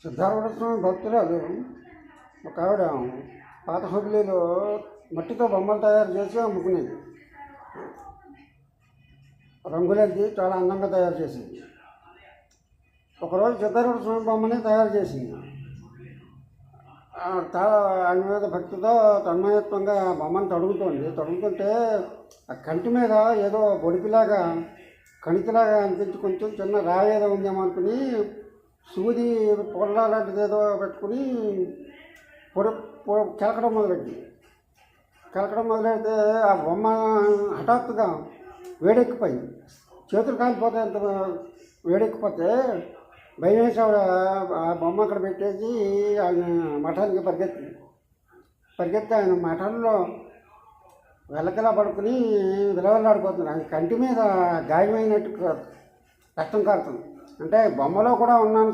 సిద్ధారూఢస్వామి భక్తురాలు ఒక ఆవిడ పాత హుబ్లీలో మట్టితో బొమ్మలు తయారు చేసి అమ్ముకునేది. రంగులద్ది చాలా అందంగా తయారు చేసింది. ఒకరోజు సిద్ధారూఢ స్వామి బొమ్మని తయారు చేసింది. చాలా ఆయన మీద భక్తితో తన్మయత్వంగా బొమ్మను తడుగుతుంటే ఆ కంటి మీద ఏదో బొడిపిలాగా కణితిలాగా అనిపించి కొంచెం చిన్న రాయి ఏదో ఉందేమో అనుకుని సూది పొల్ల లాంటిది ఏదో పెట్టుకుని కెలకడం మొదలెడితే ఆ బొమ్మ హఠాత్తుగా వేడెక్కిపోయింది. చేతులు కాలిపోతాయంత వేడెక్కిపోతే భయం వేసి ఆవిడ ఆ బొమ్మ అక్కడ పెట్టేసి ఆయన మఠానికి పరిగెత్తి ఆయన మఠంలో వెలకలా పడుకుని విలవల్లాడిపోతుంది. ఆయన కంటి మీద గాయమైనట్టు రక్తం కారుతుంది. అంటే బొమ్మలో కూడా ఉన్నాను